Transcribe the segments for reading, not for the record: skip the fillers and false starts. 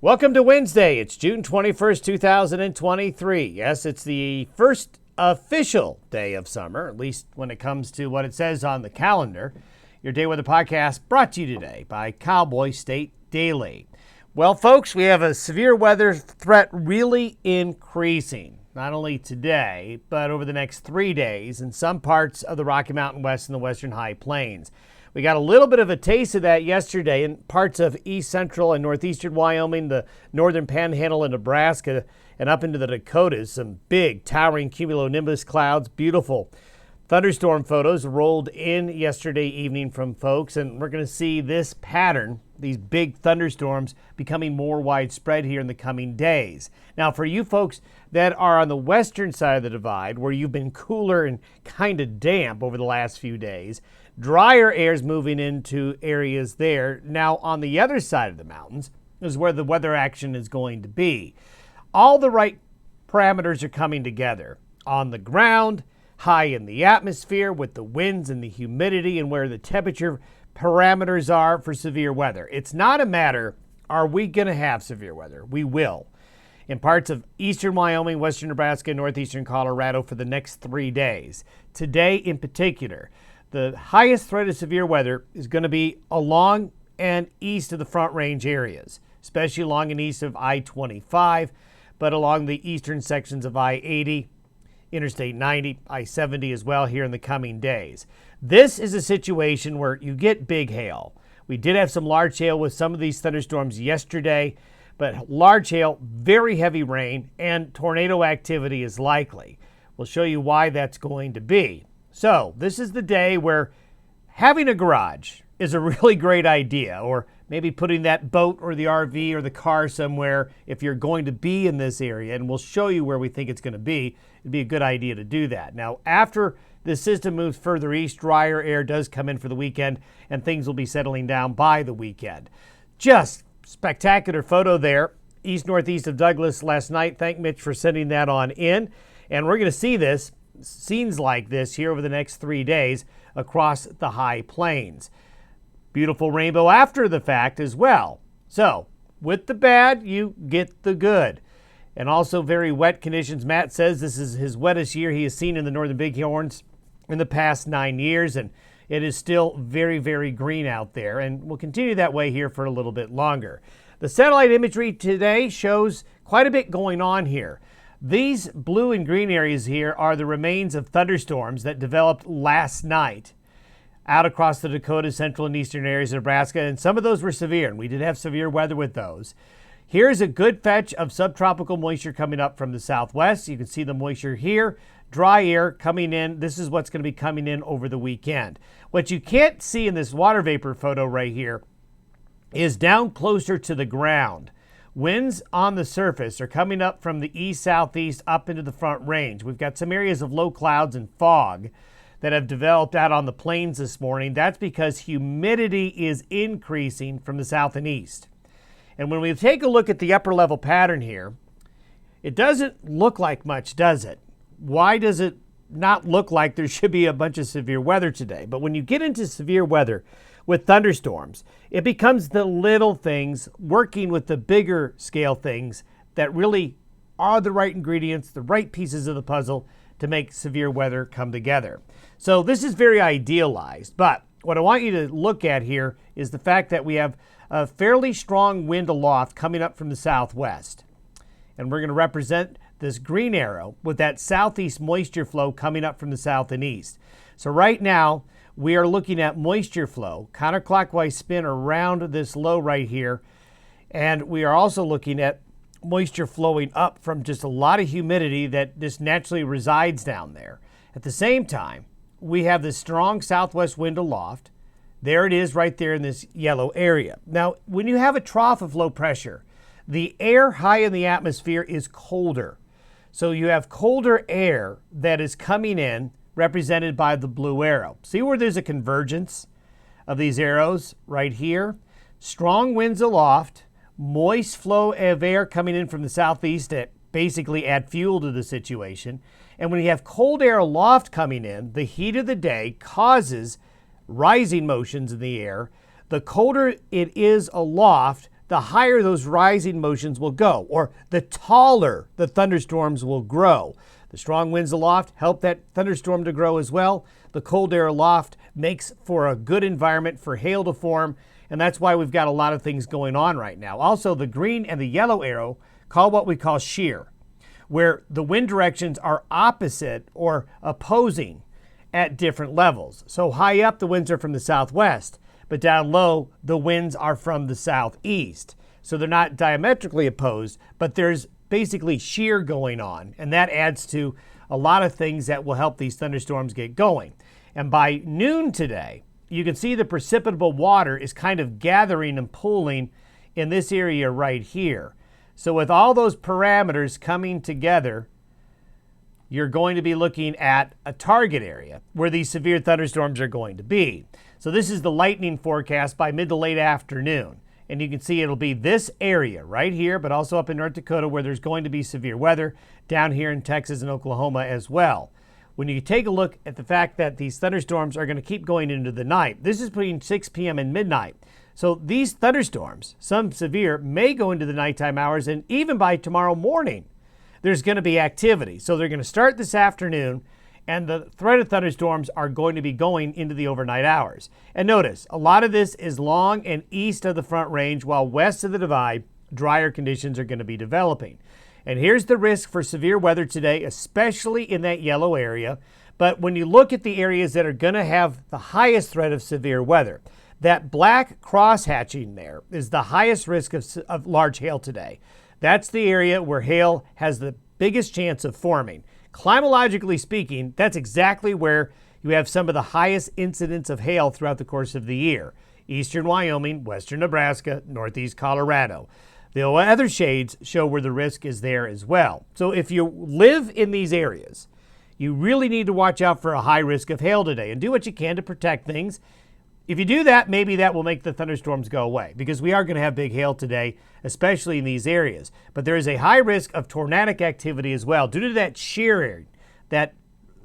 Welcome to Wednesday. It's June 21st, 2023. Yes, it's the first official day of summer, at least when it comes to what it says on the calendar. Your Day Weather Podcast brought to you today by Cowboy State Daily. Well, folks, we have a severe weather threat really increasing, not only today, but over the next 3 days in some parts of the Rocky Mountain West and the Western High Plains. We got a little bit of a taste of that yesterday in parts of east central and northeastern Wyoming, the northern panhandle of Nebraska, and up into the Dakotas. Some big towering cumulonimbus clouds, beautiful thunderstorm photos rolled in yesterday evening from folks, and we're going to see this pattern, these big thunderstorms, becoming more widespread here in the coming days. Now, for you folks that are on the western side of the divide, where you've been cooler and kind of damp over the last few days, drier air is moving into areas there. Now, on the other side of the mountains is where the weather action is going to be. All the right parameters are coming together on the ground, high in the atmosphere with the winds and the humidity and where the temperature parameters are for severe weather. It's not a matter, are we going to have severe weather? We will. In parts of eastern Wyoming, western Nebraska, northeastern Colorado for the next 3 days. Today in particular, the highest threat of severe weather is going to be along and east of the Front Range areas, especially along and east of I-25, but along the eastern sections of I-80, Interstate 90, I-70 as well here in the coming days. This is a situation where you get big hail. We did have some large hail with some of these thunderstorms yesterday, but large hail, very heavy rain, and tornado activity is likely. We'll show you why that's going to be. So this is the day where having a garage is a really great idea, or maybe putting that boat or the RV or the car somewhere if you're going to be in this area, and we'll show you where we think it's going to be. It'd be a good idea to do that. Now, after the system moves further east, drier air does come in for the weekend, and things will be settling down by the weekend. Just spectacular photo there, east-northeast of Douglas last night. Thank Mitch for sending that on in, and we're going to see this scenes like this here over the next 3 days across the high plains. Beautiful rainbow after the fact as well. So with the bad, you get the good. And also very wet conditions. Matt says this is his wettest year he has seen in the northern Bighorns in the past 9 years, and it is still very, very green out there, and will continue that way here for a little bit longer. The satellite imagery today shows quite a bit going on here. These blue and green areas here are the remains of thunderstorms that developed last night out across the Dakotas, central and eastern areas of Nebraska, and some of those were severe, and we did have severe weather with those. Here's a good fetch of subtropical moisture coming up from the southwest. You can see the moisture here, dry air coming in. This is what's going to be coming in over the weekend. What you can't see in this water vapor photo right here is down closer to the ground. Winds on the surface are coming up from the east-southeast up into the Front Range. We've got some areas of low clouds and fog that have developed out on the plains this morning. That's because humidity is increasing from the south and east. And when we take a look at the upper level pattern here, it doesn't look like much, does it? Why does it not look like there should be a bunch of severe weather today? But when you get into severe weather with thunderstorms, it becomes the little things working with the bigger scale things that really are the right ingredients, the right pieces of the puzzle to make severe weather come together. So this is very idealized, but what I want you to look at here is the fact that we have a fairly strong wind aloft coming up from the southwest. And we're going to represent this green arrow with that southeast moisture flow coming up from the south and east. So right now, we are looking at moisture flow, counterclockwise spin around this low right here. And we are also looking at moisture flowing up from just a lot of humidity that just naturally resides down there. At the same time, we have this strong southwest wind aloft. There it is right there in this yellow area. Now, when you have a trough of low pressure, the air high in the atmosphere is colder. So you have colder air that is coming in, represented by the blue arrow. See where there's a convergence of these arrows right here? Strong winds aloft, moist flow of air coming in from the southeast that basically add fuel to the situation. And when you have cold air aloft coming in, the heat of the day causes rising motions in the air. The colder it is aloft, the higher those rising motions will go, or the taller the thunderstorms will grow. The strong winds aloft help that thunderstorm to grow as well. The cold air aloft makes for a good environment for hail to form, and that's why we've got a lot of things going on right now. Also, the green and the yellow arrow call what we call shear, where the wind directions are opposite or opposing at different levels. So high up, the winds are from the southwest, but down low, the winds are from the southeast. So they're not diametrically opposed, but there's basically shear going on, and that adds to a lot of things that will help these thunderstorms get going. And by noon today, you can see the precipitable water is kind of gathering and pooling in this area right here. So with all those parameters coming together, you're going to be looking at a target area where these severe thunderstorms are going to be. So this is the lightning forecast by mid to late afternoon. And you can see it'll be this area right here, but also up in North Dakota where there's going to be severe weather, down here in Texas and Oklahoma as well. When you take a look at the fact that these thunderstorms are going to keep going into the night, this is between 6 p.m. and midnight. So these thunderstorms, some severe, may go into the nighttime hours, and even by tomorrow morning, there's going to be activity. So they're going to start this afternoon, and the threat of thunderstorms are going to be going into the overnight hours. And notice, a lot of this is long and east of the Front Range, while west of the Divide, drier conditions are going to be developing. And here's the risk for severe weather today, especially in that yellow area. But when you look at the areas that are going to have the highest threat of severe weather, that black cross-hatching there is the highest risk of large hail today. That's the area where hail has the biggest chance of forming. Climatologically speaking, that's exactly where you have some of the highest incidents of hail throughout the course of the year. Eastern Wyoming, western Nebraska, northeast Colorado. The other shades show where the risk is there as well. So if you live in these areas, you really need to watch out for a high risk of hail today and do what you can to protect things. If you do that, maybe that will make the thunderstorms go away, because we are going to have big hail today, especially in these areas. But there is a high risk of tornadic activity as well due to that shear area, that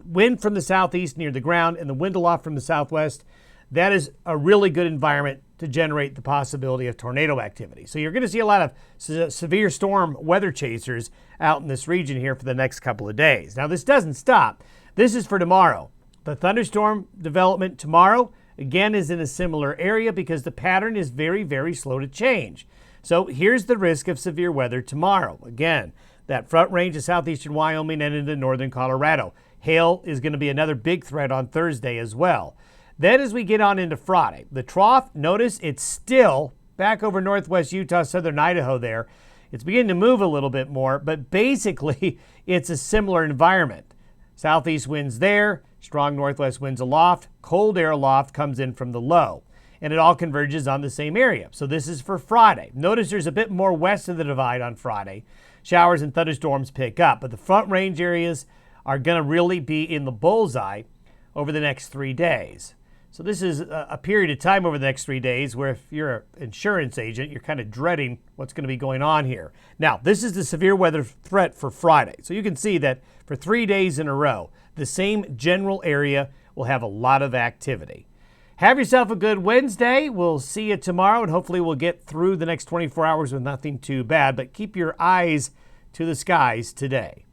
wind from the southeast near the ground and the wind aloft from the southwest. That is a really good environment to generate the possibility of tornado activity. So you're going to see a lot of severe storm weather chasers out in this region here for the next couple of days. Now, this doesn't stop. This is for tomorrow. The thunderstorm development tomorrow, again, is in a similar area because the pattern is very, very slow to change. So here's the risk of severe weather tomorrow. Again, that Front Range of southeastern Wyoming and into northern Colorado. Hail is going to be another big threat on Thursday as well. Then as we get on into Friday, the trough, notice it's still back over northwest Utah, southern Idaho there. It's beginning to move a little bit more, but basically it's a similar environment. Southeast winds there, strong northwest winds aloft, cold air aloft comes in from the low, and it all converges on the same area. So this is for Friday. Notice there's a bit more west of the Divide on Friday. Showers and thunderstorms pick up, but the Front Range areas are going to really be in the bullseye over the next 3 days. So this is a period of time over the next 3 days where if you're an insurance agent, you're kind of dreading what's going to be going on here. Now, this is the severe weather threat for Friday. So you can see that for 3 days in a row, the same general area will have a lot of activity. Have yourself a good Wednesday. We'll see you tomorrow, and hopefully we'll get through the next 24 hours with nothing too bad. But keep your eyes to the skies today.